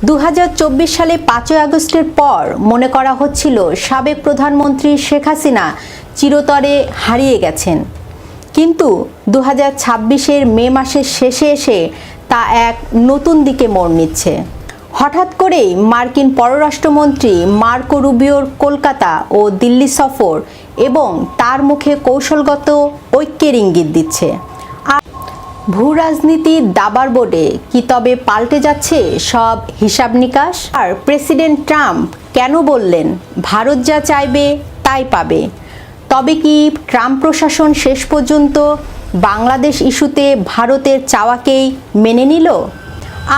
2024 সালে 5 আগস্টের পর মনে করা হচ্ছিল সাবেক প্রধানমন্ত্রী শেখ হাসিনা চিরতরে হারিয়ে গেছেন, কিন্তু 2026-এর মে মাসের শেষে এসে তা এক নতুন দিকে মোড় নিচ্ছে। হঠাৎ করেই মার্কিন পররাষ্ট্রমন্ত্রী মার্কো রুবিওর কলকাতা ও দিল্লি সফর এবং তার মুখে কৌশলগত ঐক্যের ইঙ্গিত দিচ্ছে। ভূ রাজনীতির দাবার বোর্ডে কি তবে পাল্টে যাচ্ছে সব হিসাব নিকাশ? আর প্রেসিডেন্ট ট্রাম্প কেন বললেন ভারত যা চাইবে তাই পাবে? তবে কি ট্রাম্প প্রশাসন শেষ পর্যন্ত বাংলাদেশ ইস্যুতে ভারতের চাওয়াকেই মেনে নিল?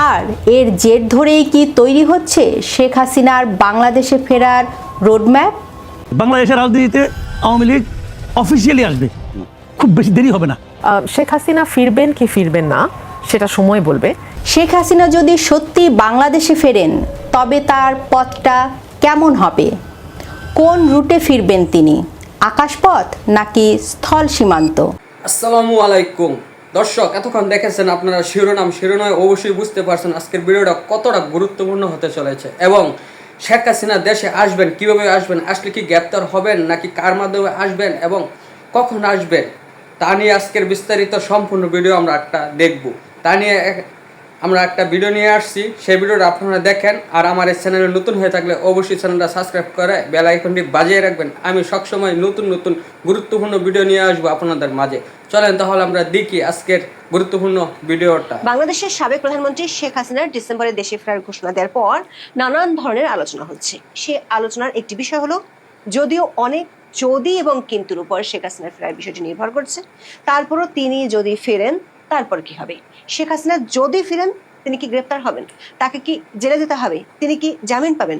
আর এর জের ধরেই কি তৈরি হচ্ছে শেখ হাসিনার বাংলাদেশে ফেরার রোডম্যাপ? বাংলাদেশের রাজনীতিতে আওয়ামী লীগ অফিসিয়ালি আসবে, খুব বেশি দেরি হবে না। শেখ হাসিনা ফিরবেন কি ফিরবেন না সেটা সময় বলবে। শেখ হাসিনা যদি সত্যি বাংলাদেশে ফেরেন তবে তার পথটা কেমন হবে? কোন রুটে ফিরবেন তিনি? আকাশপথ নাকি স্থল সীমান্ত? আসসালামু আলাইকুম দর্শক, এতক্ষণ দেখেছেন আপনারা শিরোনামে অবশ্যই বুঝতে পারছেন আজকের ভিডিওটা কতটা গুরুত্বপূর্ণ হতে চলেছে এবং শেখ হাসিনা দেশে আসবেন, কিভাবে আসবেন, আসলে কি গ্রেপ্তার হবেন নাকি কার মাধ্যমে আসবেন এবং কখন আসবেন তা নিয়ে আজকের বিস্তারিত সম্পূর্ণ ভিডিও আমরা একটা দেখব। তা নিয়ে আমরা একটা ভিডিও নিয়ে আসছি, সেই ভিডিওটা আপনারা দেখেন। আর আমার এই চ্যানেলে নতুন হয়ে থাকলে অবশ্যই চ্যানেলটা সাবস্ক্রাইব করে বেল আইকনটি বাজিয়ে রাখবেন। আমি সবসময় নতুন নতুন গুরুত্বপূর্ণ ভিডিও নিয়ে আসবো আপনাদের মাঝে। চলেন তাহলে আমরা দেখি আজকের গুরুত্বপূর্ণ ভিডিওটা। বাংলাদেশের সাবেক প্রধানমন্ত্রী শেখ হাসিনার ডিসেম্বরে দেশে ফেরার ঘোষণা দেওয়ার পর নানান ধরনের আলোচনা হচ্ছে। সে আলোচনার একটি বিষয় হলো, যদিও অনেক যদি এবং কিন্তুর উপর শেখ হাসিনার ফেরার বিষয়টি নির্ভর করছে, তারপরও তিনি যদি ফেরেন তারপর কি হবে? শেখ হাসিনা যদি ফিরেন তিনি কি গ্রেপ্তার হবেন? তাকে কি জেলে যেতে হবে? তিনি কি জামিন পাবেন?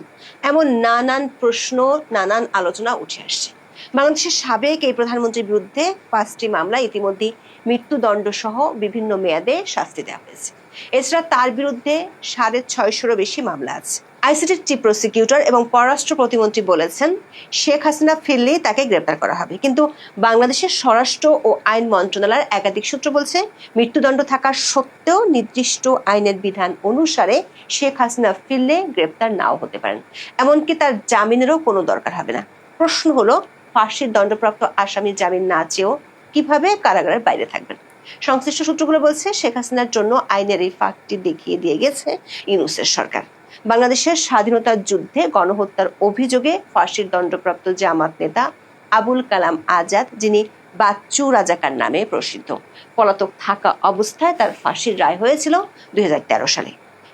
এমন নানান প্রশ্ন, নানান আলোচনা উঠে আসছে। বাংলাদেশের সাবেক এই প্রধানমন্ত্রীর বিরুদ্ধে 5টি মামলা ইতিমধ্যে মৃত্যুদণ্ড সহ বিভিন্ন মেয়াদে শাস্তি দেওয়া হয়েছে। এছাড়া তার বিরুদ্ধে 650-রও বেশি মামলা আছে। আইসিটির চিফ প্রসিকিউটর এবং পররাষ্ট্র প্রতিমন্ত্রী বলেছেন শেখ হাসিনা ফিরলেই তাকে গ্রেপ্তার করা হবে, কিন্তু বাংলাদেশের স্বরাষ্ট্র ও আইন মন্ত্রণালয়ের একাধিক সূত্র বলছে মৃত্যুদণ্ড থাকা সত্ত্বেও নির্দিষ্ট আইনের বিধান অনুসারে শেখ হাসিনা ফিরলে গ্রেপ্তার নাও হতে পারেন, এমনকি তার জামিনেরও কোনো দরকার হবে না। প্রশ্ন হলো, ফাঁসির দণ্ডপ্রাপ্ত আসামি জামিন না চেয়েও কিভাবে কারাগারের বাইরে থাকবেন? সংশ্লিষ্ট সূত্রগুলো বলছে শেখ হাসিনার জন্য আইনের এই ফাঁকটি দেখিয়ে দিয়ে গেছে ইউনূসের সরকার। বাংলাদেশের স্বাধীনতার যুদ্ধে গণহত্যার অভিযোগে ফাঁসির দণ্ডপ্রাপ্ত জামাত নেতা আবুল কালাম আজাদ, যিনি বাচ্চু রাজাকার নামে প্রসিদ্ধ, পলাতক থাকা অবস্থায় তার ফাঁসির রায় হয়েছিল 2013 সালে।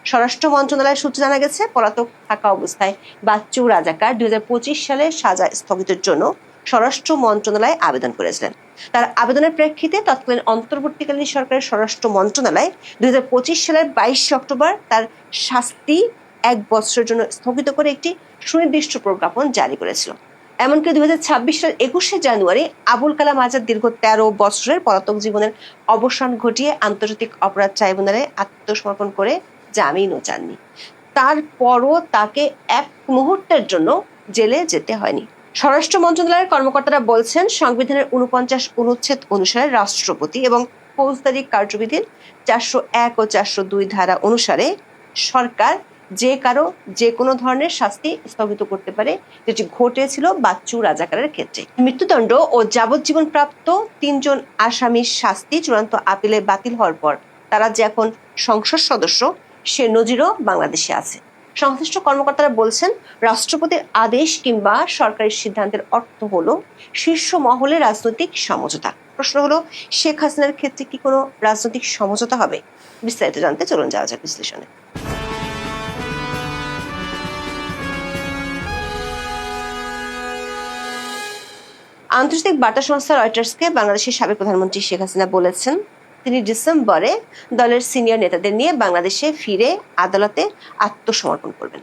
স্বরাষ্ট্র মন্ত্রণালয়ের সূত্রে জানা গেছে, পলাতক থাকা অবস্থায় বাচ্চু রাজাকার 2025 সালে সাজা স্থগিতের জন্য স্বরাষ্ট্র মন্ত্রণালয়ে আবেদন করেছিলেন। তার আবেদনের প্রেক্ষিতে তৎকালীন অন্তর্বর্তীকালীন সরকারের স্বরাষ্ট্র মন্ত্রণালয় 2025 সালের 22 অক্টোবর তার শাস্তি 1 বছরের জন্য স্থগিত করে একটি সুনির্দিষ্ট প্রজ্ঞাপন জারি করেছিল। এমনকি 2026 সালের 21শে জানুয়ারি আবুল কালাম আজাদ দীর্ঘ 13 বছরের পলাতক জীবনের অবসান ঘটিয়ে আন্তর্জাতিক অপরাধ ট্রাইব্যুনালে আত্মসমর্পণ করে জামিনও চাননি। তারপরও তাকে এক মুহূর্তের জন্য জেলে যেতে হয়নি। স্বরাষ্ট্র মন্ত্রণালয়ের কর্মকর্তারা বলছেন, সংবিধানের 49 অনুচ্ছেদ অনুসারে রাষ্ট্রপতি এবং ফৌজদারি কার্যবিধির 401 ও 402 ধারা অনুসারে সরকার যে কারো যে কোনো ধরনের শাস্তি স্থগিত করতে পারে, যেটি ঘটেছিল বাচ্চু রাজাকারের ক্ষেত্রে। মৃত্যুদণ্ড ও যাবজ্জীবন প্রাপ্ত 3 জন আসামির শাস্তি চূড়ান্ত আপিলে বাতিল হওয়ার পর তারা যে এখন সংসদ সদস্য, সে নজিরও বাংলাদেশে আছে। সংশ্লিষ্ট কর্মকর্তারা বলছেন, রাষ্ট্রপতির আদেশ কিংবা সরকারি সিদ্ধান্তের অর্থ হলো শীর্ষ মহলে রাজনৈতিক সমঝোতা। প্রশ্ন হলো, শেখ হাসিনার ক্ষেত্রে কি কোনো রাজনৈতিক সমঝোতা হবে? বিস্তারিত জানতে চলুন যাওয়া যাক বিশ্লেষণে। আন্তর্জাতিক বার্তা সংস্থা রয়টার্সকে বাংলাদেশের সাবেক প্রধানমন্ত্রী শেখ হাসিনা বলেছেন, তিনি ডিসেম্বরে দলের সিনিয়র নেতাদের নিয়ে বাংলাদেশে ফিরে আদালতে আত্মসমর্পণ করবেন।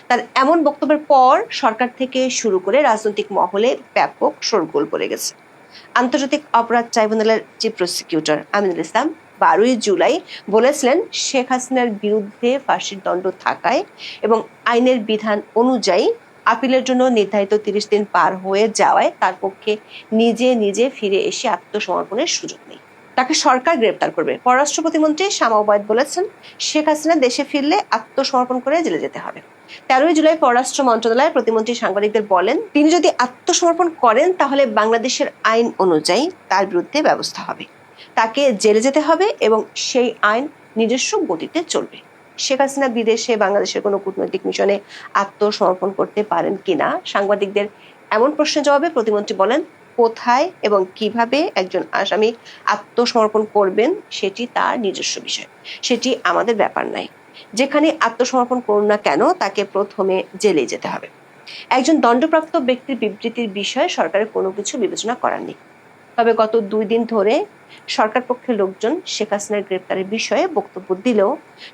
তার এমন বক্তব্যের পর সরকার থেকে শুরু করে রাজনৈতিক মহলে ব্যাপক শোরগোল পড়ে গেছে। আন্তর্জাতিক অপরাধ ট্রাইব্যুনালের চিফ প্রসিকিউটর আমিনুল ইসলাম 12 জুলাই বলেছিলেন, শেখ হাসিনার বিরুদ্ধে ফাঁসির দণ্ড থাকায় এবং আইনের বিধান অনুযায়ী আপিলের জন্য নির্ধারিত 30 দিন পার হয়ে যাওয়ায় তার পক্ষে নিজে নিজে ফিরে এসে আত্মসমর্পণের সুযোগ নেই। তাকে সরকার গ্রেপ্তার করবে। পররাষ্ট্র প্রতিমন্ত্রী শামা ওবায়দ বলেছেন, শেখ হাসিনা দেশে ফিরলে আত্মসমর্পণ করে জেলে যেতে হবে। 13 জুলাই পররাষ্ট্র মন্ত্রণালয়ের প্রতিমন্ত্রী সাংবাদিকদের বলেন, তিনি যদি আত্মসমর্পণ করেন তাহলে বাংলাদেশের আইন অনুযায়ী তার বিরুদ্ধে ব্যবস্থা হবে, তাকে জেলে যেতে হবে এবং সেই আইন নিজস্ব গতিতে চলবে। শেখ হাসিনা বিদেশে বাংলাদেশের কোনো কূটনৈতিক মিশনে আত্মসমর্পণ করতে পারেন কিনা সাংবাদিকদের এমন প্রশ্নের জবাবে প্রতিমন্ত্রী বলেন, কোথায় এবং কিভাবে একজন আসামি আত্মসমর্পণ করবেন সেটি তার নিজস্ব বিষয়, সেটি আমাদের ব্যাপার নয়। যেখানে আত্মসমর্পণ করুন না কেন তাকে প্রথমে জেলে যেতে হবে। একজন দণ্ডপ্রাপ্ত ব্যক্তির বিবৃতির বিষয়ে সরকারের কোনো কিছু বিবেচনা করার নেই। তবে গত 2 দিন ধরে সরকার পক্ষের লোকজন শেখ হাসিনার গ্রেপ্তারের বিষয়ে বক্তব্য দিলেও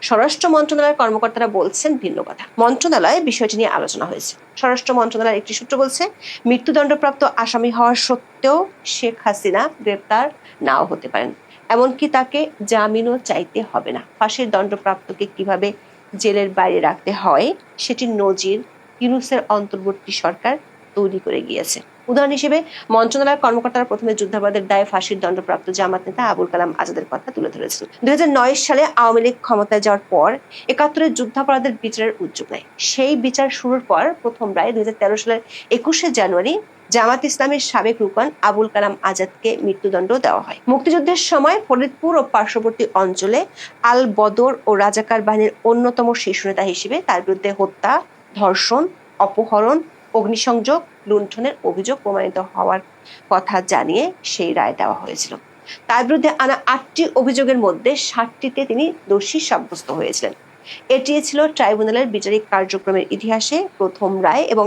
স্বরাষ্ট্র মন্ত্রণালয়ের কর্মকর্তারা বলছেন ভিন্ন কথা। মন্ত্রণালয়ে বিষয়টি নিয়ে আলোচনা হয়েছে। স্বরাষ্ট্র মন্ত্রণালয়ের একটি সূত্র বলছে, মৃত্যুদণ্ডপ্রাপ্ত আসামি হওয়া সত্ত্বেও শেখ হাসিনা গ্রেপ্তার নাও হতে পারেন, এমনকি তাকে জামিনও চাইতে হবে না। ফাঁসির দণ্ডপ্রাপ্তকে কিভাবে জেলের বাইরে রাখতে হয় সেটির নজির ইউনূসের অন্তর্বর্তী সরকার তৈরি করে গিয়েছে। উদাহরণ হিসেবে মন্ত্রণালয়ের কর্মকর্তারা প্রথমে যুদ্ধাপরাধের দায়ে ফাঁসির দণ্ডপ্রাপ্ত জামাত নেতা আবুল কালাম আজাদের কথা তুলে ধরেছেন। 2009 সালে আওয়ামী লীগ ক্ষমতায় যাওয়ার পর 71 যুদ্ধাপরাধের বিচারের উদ্যোগ নেয়। সেই বিচার শুরুর পর প্রথম রায় 2013 সালের 21 জানুয়ারি জামাত ইসলামের সাবেক রুকন আবুল কালাম আজাদকে মৃত্যুদণ্ড দেওয়া হয়। মুক্তিযুদ্ধের সময় ফরিদপুর ও পার্শ্ববর্তী অঞ্চলে আল বদর ও রাজাকার বাহিনীর অন্যতম শীর্ষ নেতা হিসেবে তার বিরুদ্ধে হত্যা, ধর্ষণ, অপহরণ, অগ্নিসংযোগ, লুণ্ঠনের অভিযোগ প্রমাণিত হওয়ার কথা জানিয়ে সেই রায় দেওয়া হয়েছিল। তার বিরুদ্ধে আনা 8টি অভিযোগের মধ্যে 7টিতে তিনি দোষী সাব্যস্ত হয়েছিলেন। এটি ছিল ট্রাইব্যুনালের বিচারিক কার্যক্রমের ইতিহাসে প্রথম রায় এবং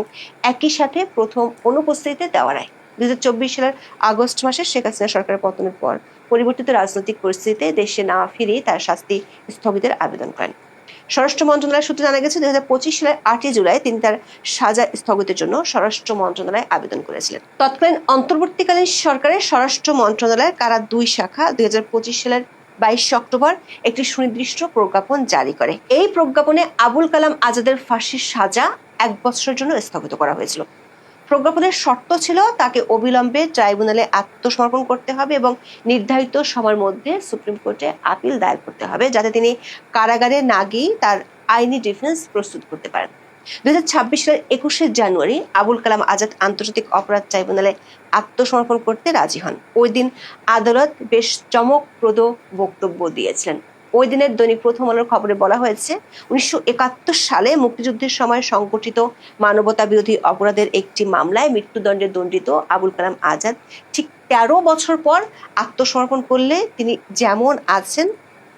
একই সাথে প্রথম অনুপস্থিতিতে দেওয়া রায়। 2024 সালের আগস্ট মাসে শেখ হাসিনা সরকারের পতনের পর পরিবর্তিত রাজনৈতিক পরিস্থিতিতে দেশে না ফিরে তার শাস্তি স্থগিতের আবেদন করেন। স্বরাষ্ট্র মন্ত্রণালয় সূত্রে জানা গেছে, 2025 সালের 8 জুলাই তিনি তার সাজা স্থগিতের জন্য স্বরাষ্ট্র মন্ত্রণালয়ে আবেদন করেছিলেন। তৎকালীন অন্তর্বর্তীকালীন সরকারের স্বরাষ্ট্র মন্ত্রণালয়ের কারা 2 শাখা 2025 সালের 22 অক্টোবর একটি সুনির্দিষ্ট প্রজ্ঞাপন জারি করে। এই প্রজ্ঞাপনে আবুল কালাম আজাদের ফাঁসির সাজা 1 বছরের জন্য স্থগিত করা হয়েছিল। প্রজ্ঞাপনের শর্ত ছিল তাকে অবিলম্বে ট্রাইব্যুনালে আত্মসমর্পণ করতে হবে এবং নির্ধারিত সময়ের মধ্যে সুপ্রিম কোর্টে আপিল দায়ের করতে হবে, যাতে তিনি কারাগারে না গিয়ে তার আইনি ডিফেন্স প্রস্তুত করতে পারেন। 2026 সালের 21 জানুয়ারি আবুল কালাম আজাদ আন্তর্জাতিক অপরাধ ট্রাইব্যুনালে আত্মসমর্পণ করতে রাজি হন। ওই দিন আদালত বেশ চমকপ্রদ বক্তব্য দিয়েছিলেন। ওই দিনের দৈনিক প্রথম আলোর খবরে বলা হয়েছে, 1971 সালে মুক্তিযুদ্ধের সময় সংগঠিত মানবতা বিরোধী অপরাধের একটি মামলায় মৃত্যুদণ্ডে দণ্ডিত আবুল কালাম আজাদ ঠিক 13 বছর পর আত্মসমর্পণ করলে তিনি যেমন আছেন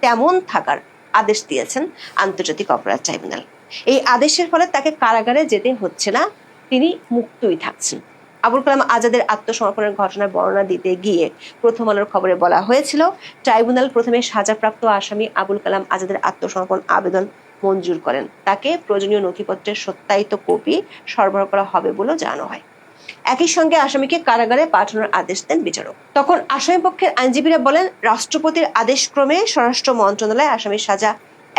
তেমন থাকার আদেশ দিয়েছেন আন্তর্জাতিক অপরাধ ট্রাইব্যুনাল। এই আদেশের ফলে তাকে কারাগারে যেতে হচ্ছে না, তিনি মুক্তই থাকছেন। আবুল কালাম আজাদের আত্মসমর্পণের ঘটনার বর্ণনা দিতে গিয়ে প্রথম আলোর খবরে বলা হয়েছিল, ট্রাইব্যুনাল প্রথমে সাজাপ্রাপ্ত আসামি আবুল কালাম আজাদের আত্মসমর্পণ আবেদন মঞ্জুর করেন। তাকে প্রয়োজনীয় নথিপত্রের সত্যায়িত কপি সরবরাহ করা হবে বলেও জানানো হয়। একই সঙ্গে আসামিকে কারাগারে পাঠানোর আদেশ দেন বিচারক। তখন আসামি পক্ষের আইনজীবীরা বলেন, রাষ্ট্রপতির আদেশক্রমে স্বরাষ্ট্র মন্ত্রণালয় আসামির সাজা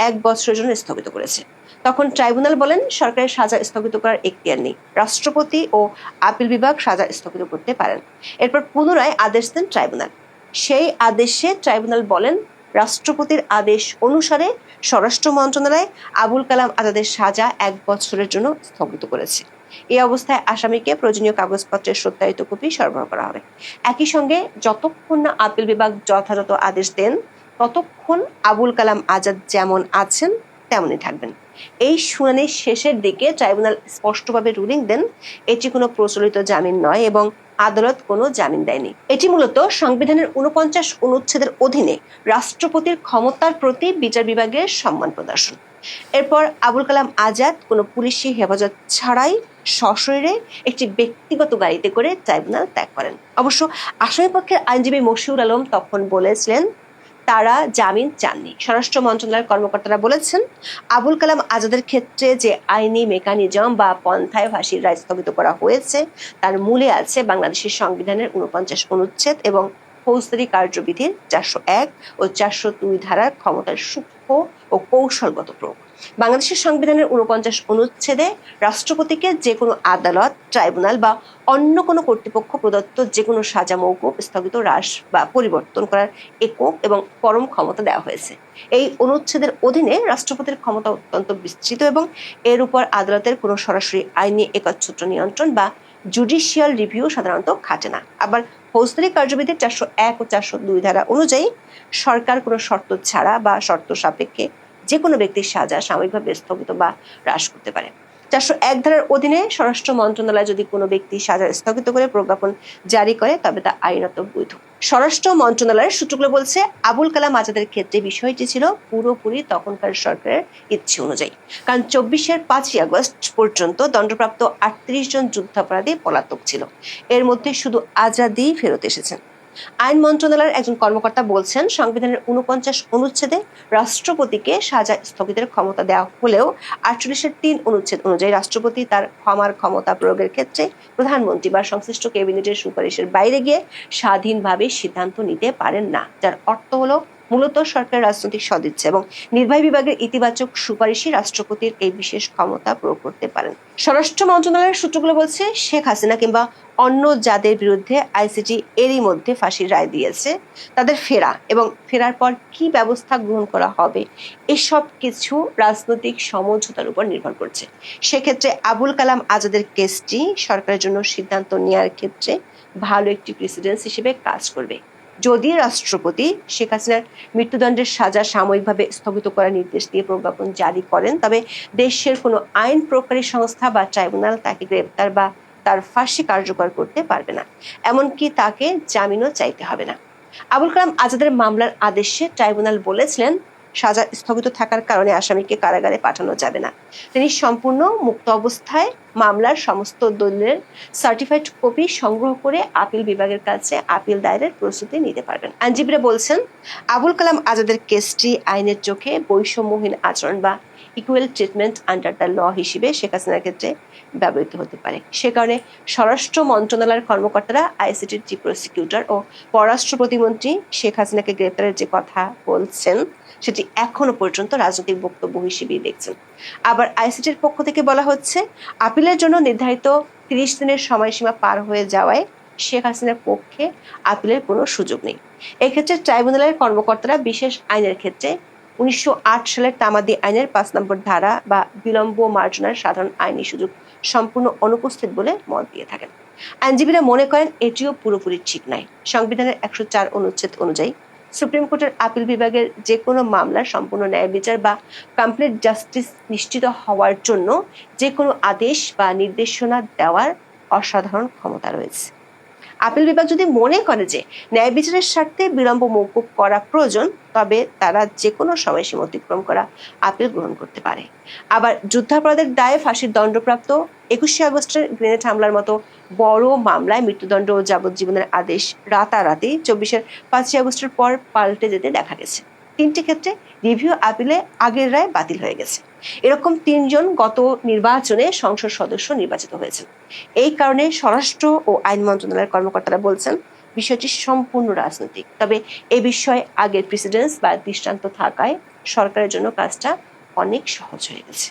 1 বছরের জন্য স্থগিত করেছে। তখন ট্রাইব্যুনাল বলেন, সরকারের সাজা স্থগিত করার এখতিয়ার নেই, রাষ্ট্রপতি ও আপিল বিভাগ সাজা স্থগিত করতে পারেন। এরপর পুনরায় আদেশ দেন ট্রাইব্যুনাল। সেই আদেশে ট্রাইব্যুনাল বলেন, রাষ্ট্রপতির আদেশ অনুসারে স্বরাষ্ট্র মন্ত্রণালয় আবুল কালাম আজাদের সাজা 1 বছরের জন্য স্থগিত করেছে। এই অবস্থায় আসামিকে প্রয়োজনীয় কাগজপত্রের সত্যায়িত কপি সরবরাহ করা হবে। একই সঙ্গে যতক্ষণ না আপিল বিভাগ যথাযথ আদেশ দেন ততক্ষণ আবুল কালাম আজাদ যেমন আছেন তেমনই থাকবেন। এই শুনানির শেষের দিকে ট্রাইব্যুনাল স্পষ্টভাবে রুলিং দেন, এটি কোনো প্রচলিত জামিন নয় এবং আদালত কোনো জামিন দেয়নি। এটি মূলত সংবিধানের 49 অনুচ্ছেদের অধীনে রাষ্ট্রপতির ক্ষমতার প্রতি বিচার বিভাগের সম্মান প্রদর্শন। এরপর আবুল কালাম আজাদ কোনো পুলিশি হেফাজত ছাড়াই সশরীরে একটি ব্যক্তিগত গাড়িতে করে ট্রাইব্যুনাল ত্যাগ করেন। অবশ্য আসামিপক্ষের আইনজীবী মশিউর আলম তখন বলেছিলেন, তারা জামিন চাননি। স্বরাষ্ট্র মন্ত্রণালয়ের কর্মকর্তারা বলেছেন, আবুল কালাম আজাদের ক্ষেত্রে যে আইনি মেকানিজম বা পন্থায় ফাঁসির রায় স্থগিত করা হয়েছে তার মূলে আছে বাংলাদেশের সংবিধানের 49 অনুচ্ছেদ এবং ফৌজদারি কার্যবিধির 401 ও 402 ধারার ক্ষমতার সূক্ষ্ম ও কৌশলগত প্রয়োগ। বাংলাদেশের সংবিধানের 49 অনুচ্ছেদে রাষ্ট্রপতিকে যে কোনো আদালত, ট্রাইব্যুনাল বা অন্য কোনো কর্তৃপক্ষ প্রদত্ত যে কোনো সাজা মওকুফ, স্থগিত, হ্রাস বা পরিবর্তন করার একক এবং পরম ক্ষমতা দেওয়া হয়েছে। এই অনুচ্ছেদের অধীনে রাষ্ট্রপতির ক্ষমতা অত্যন্ত বিস্তৃত এবং এর উপর আদালতের কোনো সরাসরি আইনি একচ্ছত্র নিয়ন্ত্রণ বা জুডিশিয়াল রিভিউ সাধারণত খাটে না। আবার ফৌজদারি কার্যবিধির 401 ও 402 ধারা অনুযায়ী সরকার কোনো শর্ত ছাড়া বা শর্ত সাপেক্ষে যে কোনো ব্যক্তির সাজা সাময়িকভাবে স্থগিত বা হ্রাস করতে পারে। 401 ধারার অধীনে স্বরাষ্ট্র মন্ত্রণালয় যদি কোনো ব্যক্তির সাজা স্থগিত করে প্রজ্ঞাপন জারি করে তবে তা আইনত বৈধ। স্বরাষ্ট্র মন্ত্রণালয়ের সূত্রগুলো বলছে, আবুল কালাম আজাদের ক্ষেত্রে বিষয়টি ছিল পুরোপুরি তখনকার সরকারের ইচ্ছে অনুযায়ী, কারণ 24-এর 5ই আগস্ট পর্যন্ত দণ্ডপ্রাপ্ত 38 জন যুদ্ধাপরাধী পলাতক ছিল। এর মধ্যে শুধু আজাদই ফেরত এসেছেন। আইন মন্ত্রণালয়ের একজন কর্মকর্তা বলছেন, সংবিধানের 49 অনুচ্ছেদে রাষ্ট্রপতিকে সাজা স্থগিতের ক্ষমতা দেওয়া হলেও 48-এর 3 অনুচ্ছেদ অনুযায়ী রাষ্ট্রপতি তার ক্ষমার ক্ষমতা প্রয়োগের ক্ষেত্রে প্রধানমন্ত্রী বা সংশ্লিষ্ট ক্যাবিনেটের সুপারিশের বাইরে গিয়ে স্বাধীনভাবে সিদ্ধান্ত নিতে পারেন না, যার অর্থ হলো মূলত সরকারের রাজনৈতিক সদিচ্ছা এবং নির্বাহী বিভাগের ইতিবাচক সুপারিশই রাষ্ট্রপতির এই বিশেষ ক্ষমতা প্রয়োগ করতে পারেন। স্বরাষ্ট্র মন্ত্রণালয়ের সূত্রগুলো বলছে, শেখ হাসিনা কিংবা অন্য যাদের বিরুদ্ধে আইসিটি এরই মধ্যে ফাঁসির রায় দিয়েছে তাদের ফেরা এবং ফেরার পর কি ব্যবস্থা গ্রহণ করা হবে এসব কিছু রাজনৈতিক সমঝোতার উপর নির্ভর করছে। সেক্ষেত্রে আবুল কালাম আজাদের কেসটি সরকারের জন্য সিদ্ধান্ত নেওয়ার ক্ষেত্রে ভালো একটি প্রেসিডেন্স হিসেবে কাজ করবে। যদি রাষ্ট্রপতি শেখ হাসিনার মৃত্যুদণ্ডের সাজা সাময়িকভাবে স্থগিত করার নির্দেশ দিয়ে প্রজ্ঞাপন জারি করেন, তবে দেশের কোনো আইন প্রকারী সংস্থা বা ট্রাইব্যুনাল তাকে গ্রেপ্তার বা তার ফাঁসি কার্যকর করতে পারবে না, এমনকি তাকে জামিনও চাইতে হবে না। আবুল কালাম আজাদের মামলার আদেশে ট্রাইব্যুনাল বলেছিলেন, সাজা স্থগিত থাকার কারণে আসামিকে কারাগারে পাঠানো যাবে না। তিনি সম্পূর্ণ মুক্ত অবস্থায় মামলার সমস্ত দলিলের সার্টিফাইড কপি সংগ্রহ করে আপিল বিভাগের কাছে আপিল দায়েরের প্রস্তুতি নিতে পারবেন। আইনজীবীরা বলছেন, আবুল কালাম আজাদের কেসটি আইনের চোখে বৈষম্যহীন আচরণ বা equal treatment under the law হিসেবে শেখ হাসিনার ক্ষেত্রে ব্যবহৃত হতে পারে। সে কারণে স্বরাষ্ট্র মন্ত্রণালয়ের কর্মকর্তারা আইসিটির চিফ প্রসিকিউটর ও পররাষ্ট্র প্রতিমন্ত্রী শেখ হাসিনাকে গ্রেপ্তারের যে কথা বলছেন সেটি এখনো পর্যন্ত রাজনৈতিক বক্তব্য হিসেবেই দেখছেন। আবার আইসিটির পক্ষ থেকে বলা হচ্ছে, আপিলের জন্য নির্ধারিত 30 দিনের সময়সীমা পার হয়ে যাওয়ায় শেখ হাসিনার পক্ষে আপিলের কোনো সুযোগ নেই। এক্ষেত্রে ট্রাইব্যুনালের কর্মকর্তারা বিশেষ আইনের ক্ষেত্রে 1908 সালের তামাদি আইনের 5 নম্বর ধারা বা বিলম্ব মার্জনার সাধারণ আইনি সুযোগ সম্পূর্ণ অনুপস্থিত বলে মত দিয়ে থাকেন। আইনজীবীরা মনে করেন এটিও পুরোপুরি ঠিক নয়। সংবিধানের 104 অনুচ্ছেদ অনুযায়ী সুপ্রিম কোর্টের আপিল বিভাগের যে কোনো মামলার সম্পূর্ণ ন্যায় বিচার বা কমপ্লিট জাস্টিস নিশ্চিত হওয়ার জন্য যে কোনো আদেশ বা নির্দেশনা দেওয়ার অসাধারণ ক্ষমতা রয়েছে। আপিল বিভাগ যদি মনে করে যে ন্যায় বিচারের স্বার্থে বিলম্ব মওকুফ করা প্রয়োজন, তবে তারা যে কোনো সময়সীমা অতিক্রম করা আপিল গ্রহণ করতে পারে। আবার যুদ্ধাপরাধের দায়ে ফাঁসির দণ্ডপ্রাপ্ত 21শে আগস্টের গ্রেনেড হামলার মতো বড় মামলায় মৃত্যুদণ্ড ও যাবজ্জীবনের আদেশ রাতারাতি 24-এর 5ই আগস্টের পর পাল্টে যেতে দেখা গেছে। 3টি ক্ষেত্রে রিভিউ আপিলে আগের রায় বাতিল হয়ে গেছে। এরকম 3 জন গত নির্বাচনে সংসদ সদস্য নির্বাচিত হয়েছেন। এই কারণে স্বরাষ্ট্র ও আইন মন্ত্রণালয়ের কর্মকর্তারা বলছেন, বিষয়টি সম্পূর্ণ রাজনৈতিক। তবে এ বিষয়ে আগের প্রেসিডেন্স বা দৃষ্টান্ত থাকায় সরকারের জন্য কাজটা অনেক সহজ হয়ে গেছে।